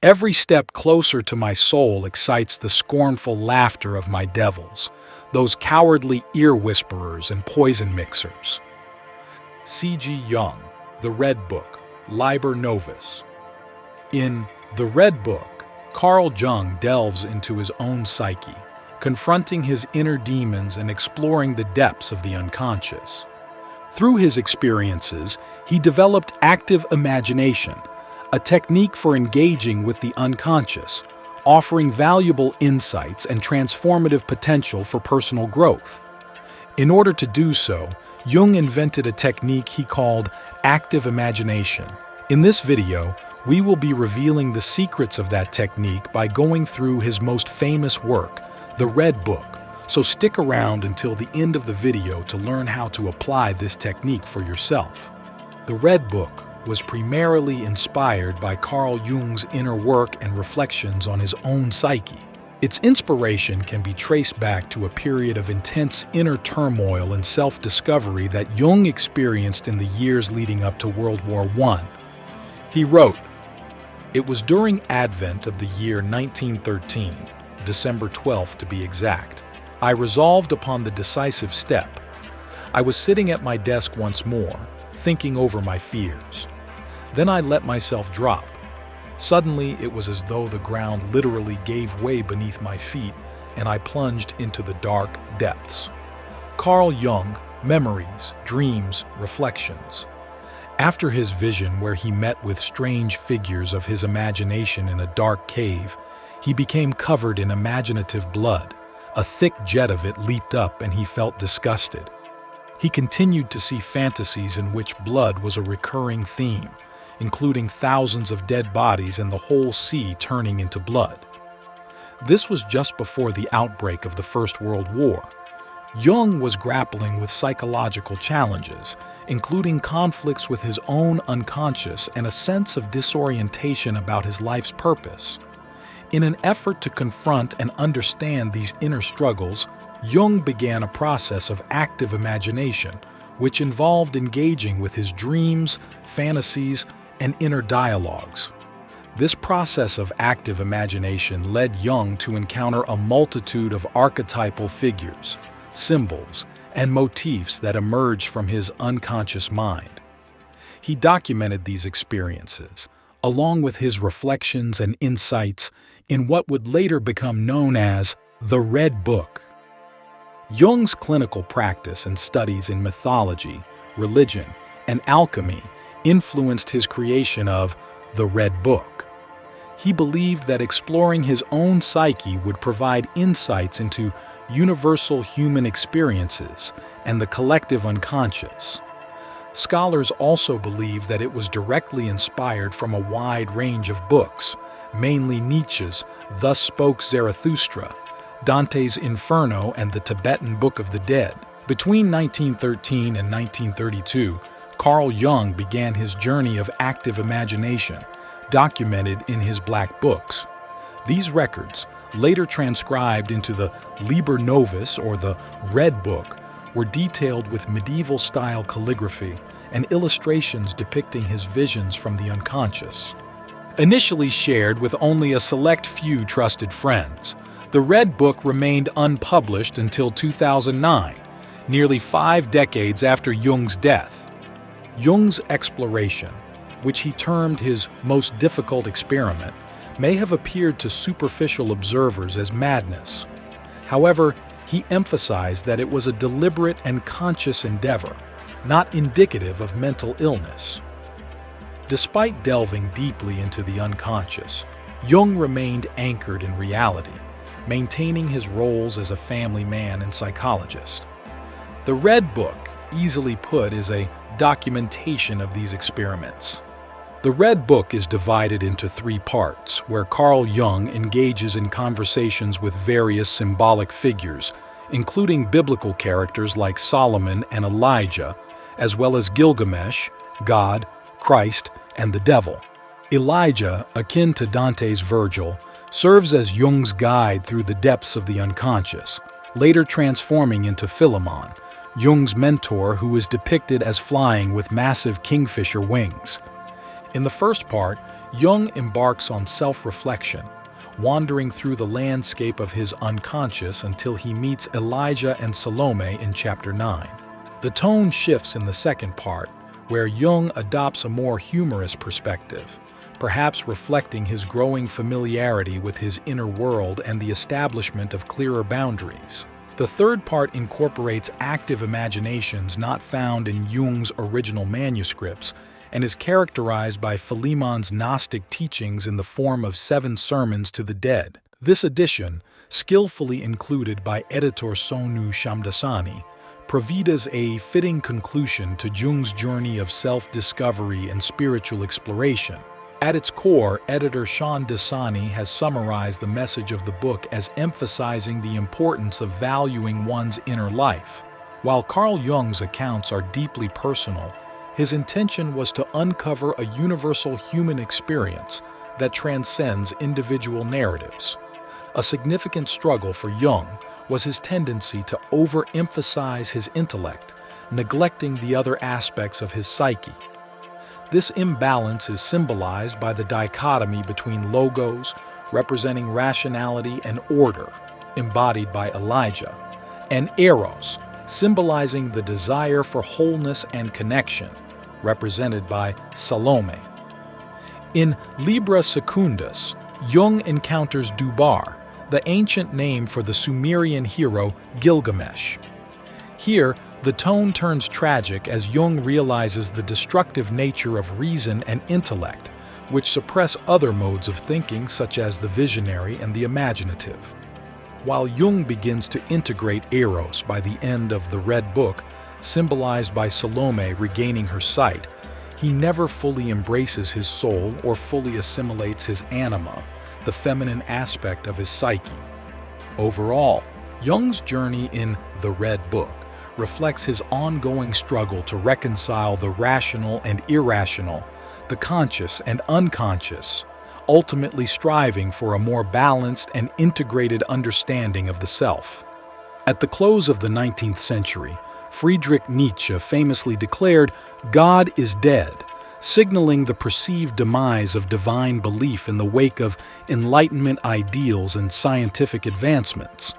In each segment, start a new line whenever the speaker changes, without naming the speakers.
Every step closer to my soul excites the scornful laughter of my devils, those cowardly ear whisperers and poison mixers. C.G. Jung, The Red Book, Liber Novus. In The Red Book, Carl Jung delves into his own psyche, confronting his inner demons and exploring the depths of the unconscious. Through his experiences, he developed active imagination, a technique for engaging with the unconscious, offering valuable insights and transformative potential for personal growth. In order to do so, Jung invented a technique he called active imagination. In this video, we will be revealing the secrets of that technique by going through his most famous work, The Red Book, so stick around until the end of the video to learn how to apply this technique for yourself. The Red Book was primarily inspired by Carl Jung's inner work and reflections on his own psyche. Its inspiration can be traced back to a period of intense inner turmoil and self-discovery that Jung experienced in the years leading up to World War I. He wrote, "It was during Advent of the year 1913, December 12th to be exact, I resolved upon the decisive step. I was sitting at my desk once more, thinking over my fears. Then I let myself drop. Suddenly, it was as though the ground literally gave way beneath my feet, and I plunged into the dark depths." Carl Jung, Memories, Dreams, Reflections. After his vision where he met with strange figures of his imagination in a dark cave, he became covered in imaginative blood. A thick jet of it leaped up and he felt disgusted. He continued to see fantasies in which blood was a recurring theme, including thousands of dead bodies and the whole sea turning into blood. This was just before the outbreak of the First World War. Jung was grappling with psychological challenges, including conflicts with his own unconscious and a sense of disorientation about his life's purpose. In an effort to confront and understand these inner struggles, Jung began a process of active imagination, which involved engaging with his dreams, fantasies, and inner dialogues. This process of active imagination led Jung to encounter a multitude of archetypal figures, symbols, and motifs that emerged from his unconscious mind. He documented these experiences, along with his reflections and insights, in what would later become known as the Red Book. Jung's clinical practice and studies in mythology, religion, and alchemy influenced his creation of the Red Book. He believed that exploring his own psyche would provide insights into universal human experiences and the collective unconscious. Scholars also believe that it was directly inspired from a wide range of books, mainly Nietzsche's Thus Spoke Zarathustra, Dante's Inferno, and the Tibetan Book of the Dead. Between 1913 and 1932, Carl Jung began his journey of active imagination, documented in his black books. These records, later transcribed into the Liber Novus or the Red Book, were detailed with medieval-style calligraphy and illustrations depicting his visions from the unconscious. Initially shared with only a select few trusted friends, the Red Book remained unpublished until 2009, nearly 5 decades after Jung's death. Jung's exploration, which he termed his most difficult experiment, may have appeared to superficial observers as madness. However, he emphasized that it was a deliberate and conscious endeavor, not indicative of mental illness. Despite delving deeply into the unconscious, Jung remained anchored in reality, maintaining his roles as a family man and psychologist. The Red Book, easily put, is a documentation of these experiments. The Red Book is divided into 3 parts, where Carl Jung engages in conversations with various symbolic figures, including biblical characters like Solomon and Elijah, as well as Gilgamesh, God, Christ, and the devil. Elijah, akin to Dante's Virgil, serves as Jung's guide through the depths of the unconscious, later transforming into Philemon, Jung's mentor, who is depicted as flying with massive kingfisher wings. In the first part, Jung embarks on self-reflection, wandering through the landscape of his unconscious until he meets Elijah and Salome in Chapter 9. The tone shifts in the second part, where Jung adopts a more humorous perspective, perhaps reflecting his growing familiarity with his inner world and the establishment of clearer boundaries. The third part incorporates active imaginations not found in Jung's original manuscripts and is characterized by Philemon's Gnostic teachings in the form of 7 sermons to the dead. This edition, skillfully included by editor Sonu Shamdasani, provides a fitting conclusion to Jung's journey of self-discovery and spiritual exploration. At its core, editor Shamdasani has summarized the message of the book as emphasizing the importance of valuing one's inner life. While Carl Jung's accounts are deeply personal, his intention was to uncover a universal human experience that transcends individual narratives. A significant struggle for Jung was his tendency to overemphasize his intellect, neglecting the other aspects of his psyche. This imbalance is symbolized by the dichotomy between logos, representing rationality and order, embodied by Elijah, and eros, symbolizing the desire for wholeness and connection, represented by Salome. In Libra Secundus, Jung encounters Dubar, the ancient name for the Sumerian hero Gilgamesh. Here, the tone turns tragic as Jung realizes the destructive nature of reason and intellect, which suppress other modes of thinking such as the visionary and the imaginative. While Jung begins to integrate eros by the end of the Red Book, symbolized by Salome regaining her sight, he never fully embraces his soul or fully assimilates his anima, the feminine aspect of his psyche. Overall, Jung's journey in the Red Book reflects his ongoing struggle to reconcile the rational and irrational, the conscious and unconscious, ultimately striving for a more balanced and integrated understanding of the self. At the close of the 19th century, Friedrich Nietzsche famously declared, "God is dead," signaling the perceived demise of divine belief in the wake of Enlightenment ideals and scientific advancements.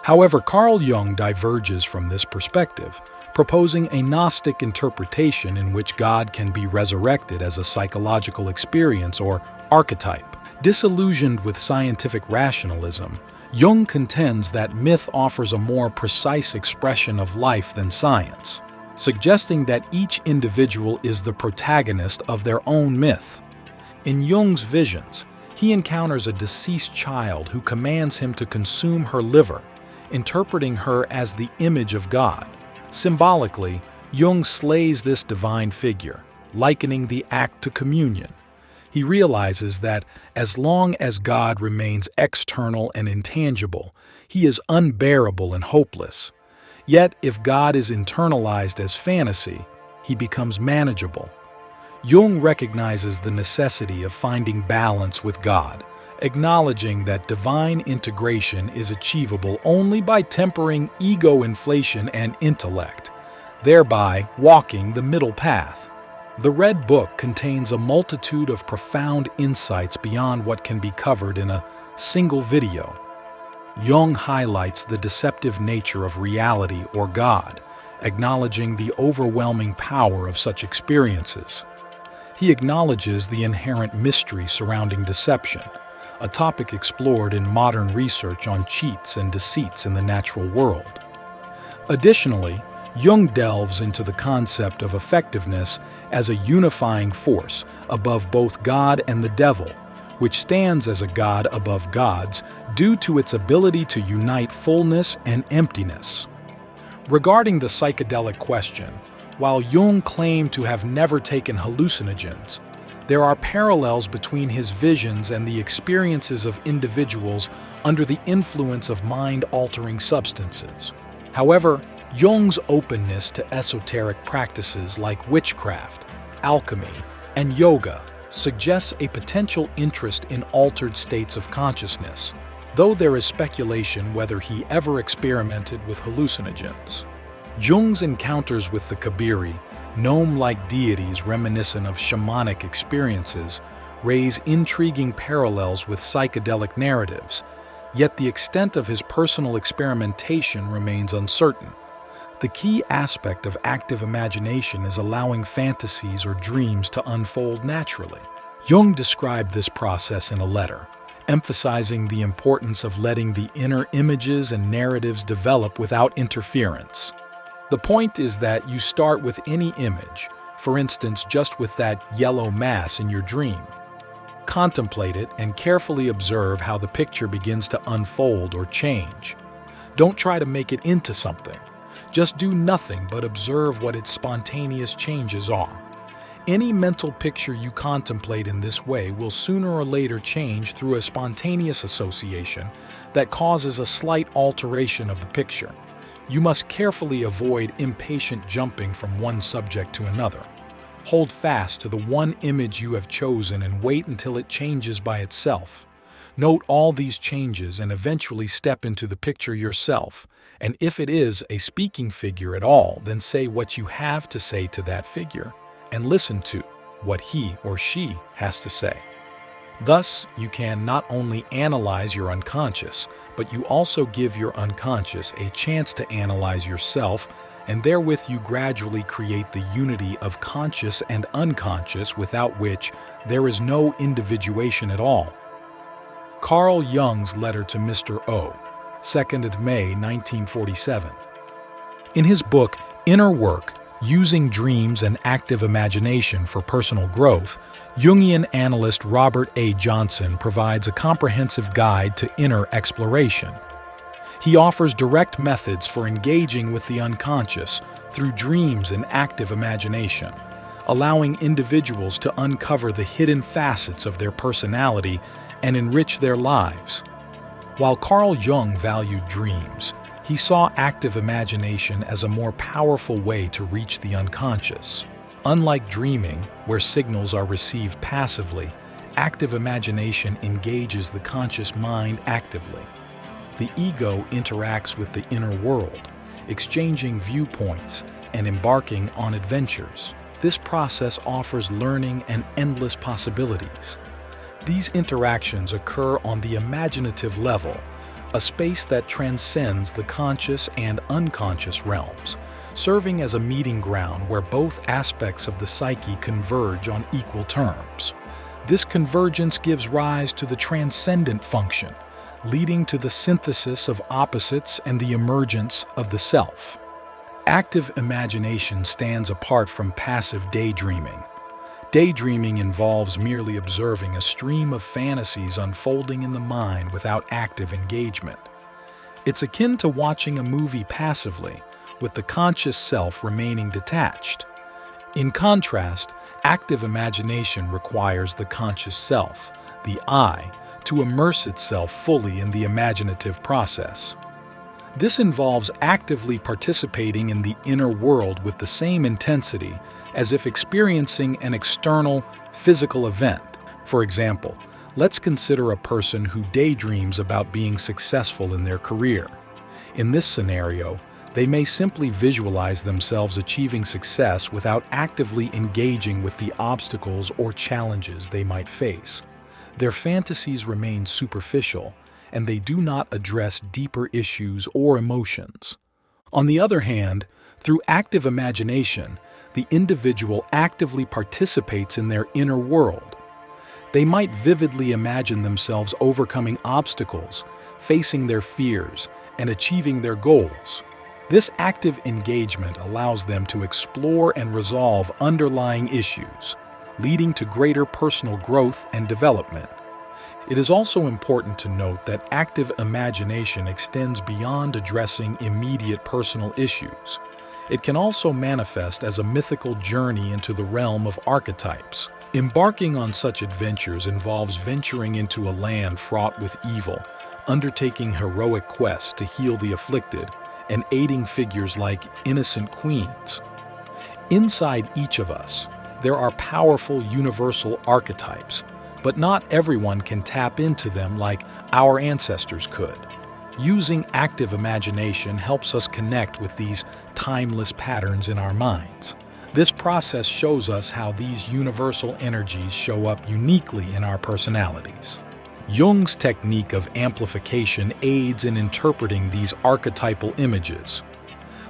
However, Carl Jung diverges from this perspective, proposing a Gnostic interpretation in which God can be resurrected as a psychological experience or archetype. Disillusioned with scientific rationalism, Jung contends that myth offers a more precise expression of life than science, suggesting that each individual is the protagonist of their own myth. In Jung's visions, he encounters a deceased child who commands him to consume her liver, interpreting her as the image of God. Symbolically, Jung slays this divine figure, likening the act to communion. He realizes that as long as God remains external and intangible, he is unbearable and hopeless. Yet, if God is internalized as fantasy, he becomes manageable. Jung recognizes the necessity of finding balance with God, acknowledging that divine integration is achievable only by tempering ego inflation and intellect, thereby walking the middle path. The Red Book contains a multitude of profound insights beyond what can be covered in a single video. Jung highlights the deceptive nature of reality or God, acknowledging the overwhelming power of such experiences. He acknowledges the inherent mystery surrounding deception, a topic explored in modern research on cheats and deceits in the natural world. Additionally, Jung delves into the concept of effectiveness as a unifying force above both God and the devil, which stands as a god above gods due to its ability to unite fullness and emptiness. Regarding the psychedelic question, while Jung claimed to have never taken hallucinogens, there are parallels between his visions and the experiences of individuals under the influence of mind-altering substances. However, Jung's openness to esoteric practices like witchcraft, alchemy, and yoga suggests a potential interest in altered states of consciousness, though there is speculation whether he ever experimented with hallucinogens. Jung's encounters with the Kabiri Gnome-like deities reminiscent of shamanic experiences raise intriguing parallels with psychedelic narratives, yet the extent of his personal experimentation remains uncertain. The key aspect of active imagination is allowing fantasies or dreams to unfold naturally. Jung described this process in a letter, emphasizing the importance of letting the inner images and narratives develop without interference. The point is that you start with any image, for instance just with that yellow mass in your dream. Contemplate it and carefully observe how the picture begins to unfold or change. Don't try to make it into something. Just do nothing but observe what its spontaneous changes are. Any mental picture you contemplate in this way will sooner or later change through a spontaneous association that causes a slight alteration of the picture. You must carefully avoid impatient jumping from one subject to another. Hold fast to the one image you have chosen and wait until it changes by itself. Note all these changes and eventually step into the picture yourself. And if it is a speaking figure at all, then say what you have to say to that figure and listen to what he or she has to say. Thus, you can not only analyze your unconscious, but you also give your unconscious a chance to analyze yourself, and therewith you gradually create the unity of conscious and unconscious without which there is no individuation at all. Carl Jung's letter to Mr. O, 2nd of May 1947. In his book, Inner Work, Using Dreams and Active Imagination for Personal Growth, Jungian analyst Robert A. Johnson provides a comprehensive guide to inner exploration. He offers direct methods for engaging with the unconscious through dreams and active imagination, allowing individuals to uncover the hidden facets of their personality and enrich their lives. While Carl Jung valued dreams, he saw active imagination as a more powerful way to reach the unconscious. Unlike dreaming, where signals are received passively, active imagination engages the conscious mind actively. The ego interacts with the inner world, exchanging viewpoints and embarking on adventures. This process offers learning and endless possibilities. These interactions occur on the imaginative level, a space that transcends the conscious and unconscious realms, serving as a meeting ground where both aspects of the psyche converge on equal terms. This convergence gives rise to the transcendent function, leading to the synthesis of opposites and the emergence of the self. Active imagination stands apart from passive daydreaming. Daydreaming involves merely observing a stream of fantasies unfolding in the mind without active engagement. It's akin to watching a movie passively, with the conscious self remaining detached. In contrast, active imagination requires the conscious self, the I, to immerse itself fully in the imaginative process. This involves actively participating in the inner world with the same intensity as if experiencing an external, physical event. For example, let's consider a person who daydreams about being successful in their career. In this scenario, they may simply visualize themselves achieving success without actively engaging with the obstacles or challenges they might face. Their fantasies remain superficial, and they do not address deeper issues or emotions. On the other hand, through active imagination, the individual actively participates in their inner world. They might vividly imagine themselves overcoming obstacles, facing their fears, and achieving their goals. This active engagement allows them to explore and resolve underlying issues, leading to greater personal growth and development. It is also important to note that active imagination extends beyond addressing immediate personal issues. It can also manifest as a mythical journey into the realm of archetypes. Embarking on such adventures involves venturing into a land fraught with evil, undertaking heroic quests to heal the afflicted, and aiding figures like innocent queens. Inside each of us, there are powerful universal archetypes, but not everyone can tap into them like our ancestors could. Using active imagination helps us connect with these timeless patterns in our minds, This process shows us how these universal energies show up uniquely in our personalities. Jung's technique of amplification aids in interpreting these archetypal images.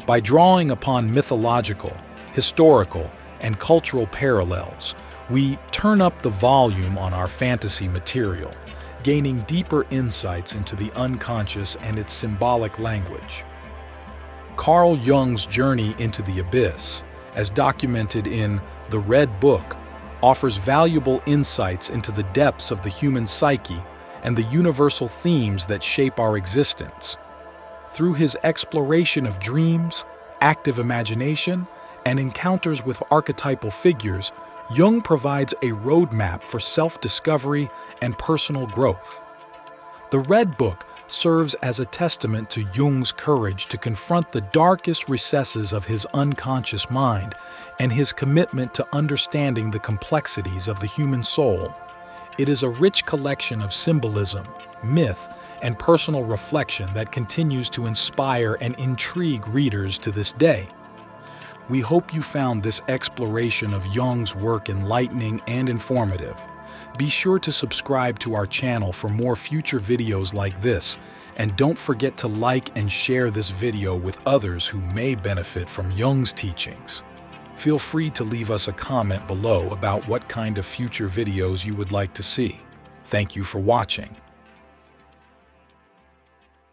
By drawing upon mythological, historical, and cultural parallels, we turn up the volume on our fantasy material, gaining deeper insights into the unconscious and its symbolic language. Carl Jung's journey into the abyss, as documented in The Red Book, offers valuable insights into the depths of the human psyche and the universal themes that shape our existence. Through his exploration of dreams, active imagination, and encounters with archetypal figures, Jung provides a roadmap for self-discovery and personal growth. The Red Book serves as a testament to Jung's courage to confront the darkest recesses of his unconscious mind and his commitment to understanding the complexities of the human soul. It is a rich collection of symbolism, myth, and personal reflection that continues to inspire and intrigue readers to this day. We hope you found this exploration of Jung's work enlightening and informative. Be sure to subscribe to our channel for more future videos like this, and don't forget to like and share this video with others who may benefit from Jung's teachings. Feel free to leave us a comment below about what kind of future videos you would like to see. Thank you for watching.